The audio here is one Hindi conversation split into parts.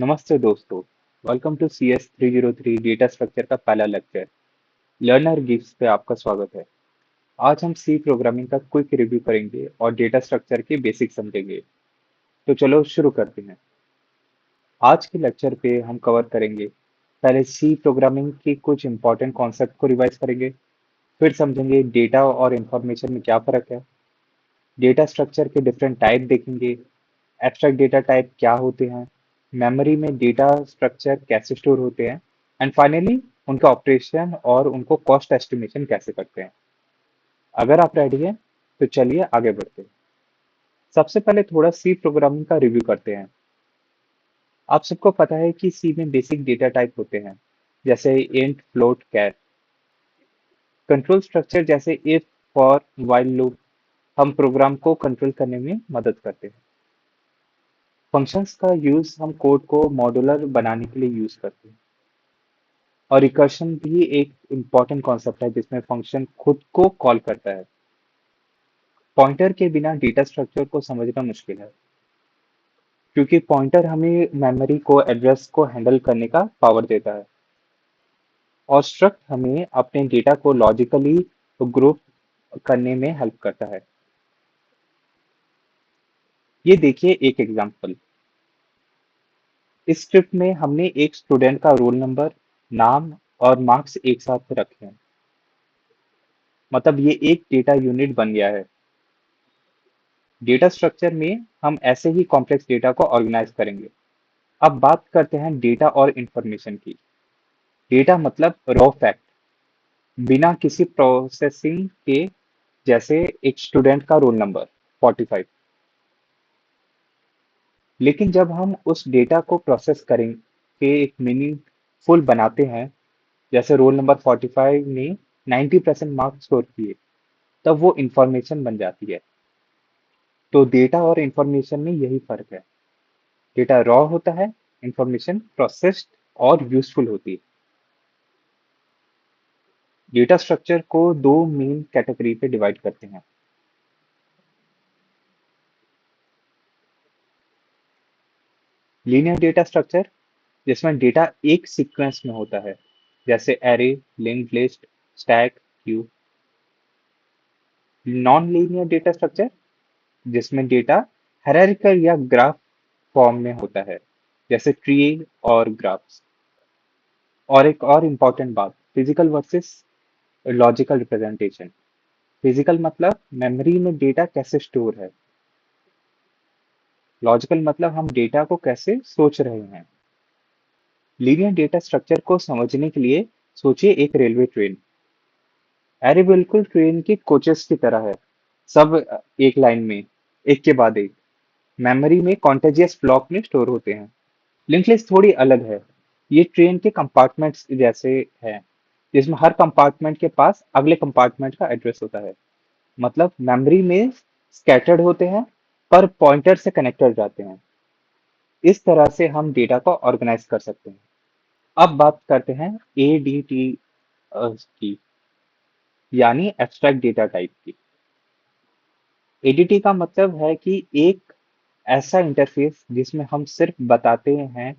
नमस्ते दोस्तों। Welcome to CS 303 data structure का पहला लेक्चर लर्नर गिव्स पे आपका स्वागत है। आज हम सी प्रोग्रामिंग का क्विक रिव्यू करेंगे और डेटा स्ट्रक्चर के बेसिक समझेंगे। तो चलो शुरू करते हैं। आज के लेक्चर पे हम कवर करेंगे, पहले सी प्रोग्रामिंग की कुछ इंपॉर्टेंट कॉन्सेप्ट को रिवाइज करेंगे, फिर समझेंगे डेटा और इंफॉर्मेशन में क्या फर्क है, डेटा स्ट्रक्चर के डिफरेंट टाइप देखेंगे, एब्स्ट्रैक्ट डेटा टाइप क्या होते हैं, मेमोरी में डेटा स्ट्रक्चर कैसे स्टोर होते हैं, एंड फाइनली उनका ऑपरेशन और उनको कॉस्ट एस्टिमेशन कैसे करते हैं। अगर आप रेडी हैं तो चलिए आगे बढ़ते हैं। सबसे पहले थोड़ा सी प्रोग्रामिंग का रिव्यू करते हैं। आप सबको पता है कि सी में बेसिक डेटा टाइप होते हैं, जैसे इंट, फ्लोट, कैर। कंट्रोल स्ट्रक्चर जैसे इफ, फॉर, व्हाइल लूप हम प्रोग्राम को कंट्रोल करने में मदद करते हैं। फंक्शंस का यूज हम कोड को मॉड्यूलर बनाने के लिए यूज करते हैं। और रिकर्शन भी एक इम्पॉर्टेंट कॉन्सेप्ट है जिसमें फंक्शन खुद को कॉल करता है। पॉइंटर के बिना डेटा स्ट्रक्चर को समझना मुश्किल है, क्योंकि पॉइंटर हमें मेमोरी को एड्रेस को हैंडल करने का पावर देता है और स्ट्रक्ट हमें अपने डेटा को लॉजिकली ग्रुप करने में हेल्प करता है। ये देखिए एक एग्जांपल। इस स्क्रिप्ट में हमने एक स्टूडेंट का रोल नंबर, नाम और मार्क्स एक साथ रखे हैं। मतलब ये एक डेटा यूनिट बन गया है। डेटा स्ट्रक्चर में हम ऐसे ही कॉम्प्लेक्स डेटा को ऑर्गेनाइज करेंगे। अब बात करते हैं डेटा और इंफॉर्मेशन की। डेटा मतलब रॉ फैक्ट, बिना किसी प्रोसेसिंग के, जैसे एक स्टूडेंट का रोल नंबर 45। लेकिन जब हम उस डेटा को प्रोसेस करेंगे, एक मीनिंगफुल बनाते हैं, जैसे रोल नंबर 45 ने 90% मार्क्स स्कोर किए, तब वो इंफॉर्मेशन बन जाती है। तो डेटा और इंफॉर्मेशन में यही फर्क है। डेटा रॉ होता है, इंफॉर्मेशन प्रोसेस्ड और यूजफुल होती है। डेटा स्ट्रक्चर को दो मेन कैटेगरी पे डिवाइड करते हैं। लीनियर डेटा स्ट्रक्चर, जिसमें डेटा एक सीक्वेंस में होता है, जैसे array, linked list, stack, Q. Non linear data structure, जिसमें डेटा हायरार्किकल या ग्राफ फॉर्म में होता है, जैसे ट्री और ग्राफ्स। और एक और इम्पॉर्टेंट बात, physical versus logical representation. Physical मतलब मेमोरी में डेटा कैसे स्टोर है, लॉजिकल मतलब हम डेटा को कैसे सोच रहे हैं। लीनियर डेटा स्ट्रक्चर को समझने के लिए सोचिए एक रेलवे ट्रेन। अरे बिल्कुल ट्रेन की कोचेस की तरह है, सब एक लाइन में, एक के बाद एक। मेमोरी में कॉन्टेजियस ब्लॉक में स्टोर होते हैं। लिंक लिस्ट थोड़ी अलग है। ये ट्रेन के कंपार्टमेंट्स जैसे है, जिसमें हर कंपार्टमेंट के पास अगले कंपार्टमेंट का एड्रेस होता है। मतलब मेमोरी में स्कैटर्ड होते हैं, पर पॉइंटर से कनेक्टेड जाते हैं। इस तरह से हम डेटा को ऑर्गेनाइज कर सकते हैं। अब बात करते हैं एडीटी की, यानी एब्स्ट्रैक्ट डेटा टाइप की। एडीटी का मतलब है कि एक ऐसा इंटरफेस जिसमें हम सिर्फ बताते हैं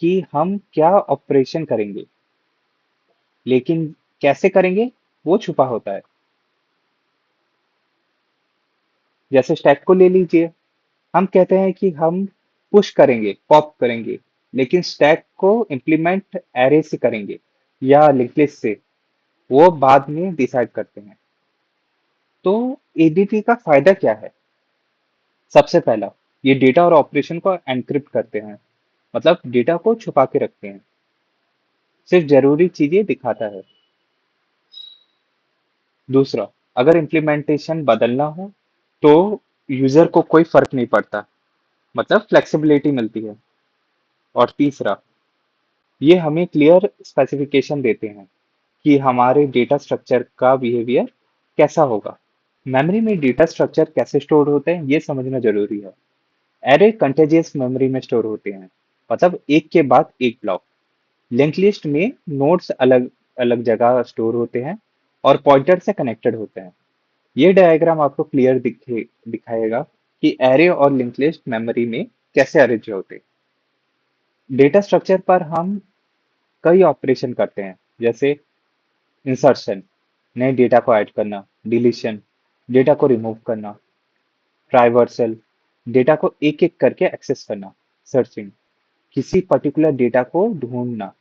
कि हम क्या ऑपरेशन करेंगे, लेकिन कैसे करेंगे वो छुपा होता है। जैसे स्टैक को ले लीजिए, हम कहते हैं कि हम पुश करेंगे, पॉप करेंगे, लेकिन स्टैक को इम्प्लीमेंट एरे से करेंगे या लिंक लिस्ट से, वो बाद में डिसाइड करते हैं। तो एडीटी का फायदा क्या है? सबसे पहला, ये डेटा और ऑपरेशन को एनक्रिप्ट करते हैं, मतलब डेटा को छुपा के रखते हैं, सिर्फ जरूरी चीजें दिखाता है। दूसरा, अगर इम्प्लीमेंटेशन बदलना हो तो यूजर को कोई फर्क नहीं पड़ता, मतलब फ्लेक्सिबिलिटी मिलती है। और तीसरा, ये हमें क्लियर स्पेसिफिकेशन देते हैं कि हमारे डेटा स्ट्रक्चर का बिहेवियर कैसा होगा। मेमोरी में डेटा स्ट्रक्चर कैसे स्टोर होते हैं ये समझना जरूरी है। एरे कंटेजियस मेमोरी में स्टोर होते हैं, मतलब एक के बाद एक ब्लॉक। लिंक लिस्ट में नोड्स अलग अलग जगह स्टोर होते हैं और पॉइंटर से कनेक्टेड होते हैं। ये डायग्राम आपको क्लियर दिखाएगा कि एरे और लिंक लिस्ट मेमोरी में कैसे अरेंज होते हैं। डेटा स्ट्रक्चर पर हम कई ऑपरेशन करते हैं, जैसे इंसर्शन, नए डेटा को ऐड करना, डिलीशन, डेटा को रिमूव करना, ट्राइवर्सल, डेटा को एक एक करके एक्सेस करना, सर्चिंग, किसी पर्टिकुलर डेटा को ढूंढना,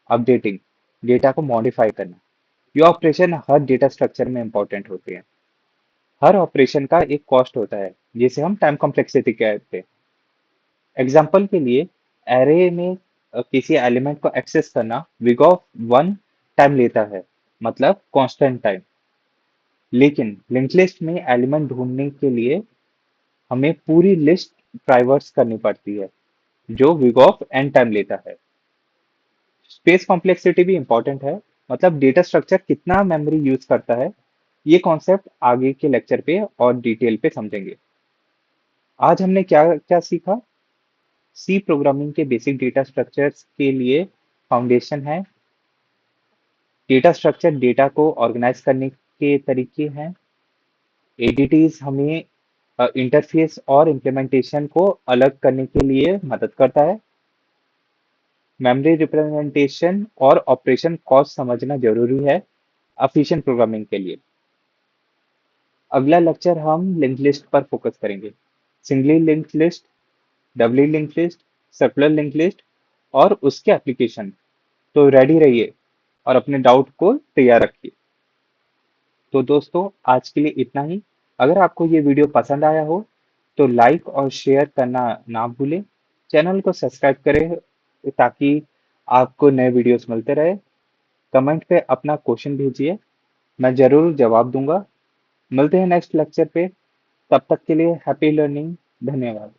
अपडेटिंग, डेटा को मॉडिफाई करना। ये ऑपरेशन हर डेटा स्ट्रक्चर में इंपॉर्टेंट होते हैं। हर ऑपरेशन का एक कॉस्ट होता है, जिसे हम टाइम कॉम्प्लेक्सिटी कहते हैं। एग्जाम्पल के लिए, एरे में किसी एलिमेंट को एक्सेस करना विग ऑफ वन टाइम लेता है, मतलब कांस्टेंट टाइम। लेकिन लिंक लिस्ट में एलिमेंट ढूंढने के लिए हमें पूरी लिस्ट ट्राइवर्स करनी पड़ती है, जो विग ऑफ एन टाइम लेता है। स्पेस कॉम्प्लेक्सिटी भी इंपॉर्टेंट है, मतलब डेटा स्ट्रक्चर कितना मेमोरी यूज करता है। ये कॉन्सेप्ट आगे के लेक्चर पे और डिटेल पे समझेंगे। आज हमने क्या क्या सीखा। सी प्रोग्रामिंग के बेसिक डेटा स्ट्रक्चर्स के लिए फाउंडेशन है। डेटा स्ट्रक्चर डेटा को ऑर्गेनाइज करने के तरीके हैं। एडीटीज हमें इंटरफेस और इम्प्लीमेंटेशन को अलग करने के लिए मदद करता है। मेमोरी रिप्रेजेंटेशन और ऑपरेशन कॉस्ट समझना जरूरी है एफिशिएंट प्रोग्रामिंग के लिए। अगला लेक्चर हम लिंक लिस्ट पर फोकस करेंगे। Singly link list, doubly link list, circular link list और उसके एप्लीकेशन। तो रेडी रहिए और अपने डाउट को तैयार रखिए। तो दोस्तों, आज के लिए इतना ही। अगर आपको ये वीडियो पसंद आया हो तो लाइक और शेयर करना ना भूलें। चैनल को सब्सक्राइब करें ताकि आपको नए वीडियोस मिलते रहे। कमेंट पे अपना क्वेश्चन भेजिए, मैं जरूर जवाब दूंगा। मिलते हैं नेक्स्ट लेक्चर पे। तब तक के लिए हैप्पी लर्निंग। धन्यवाद।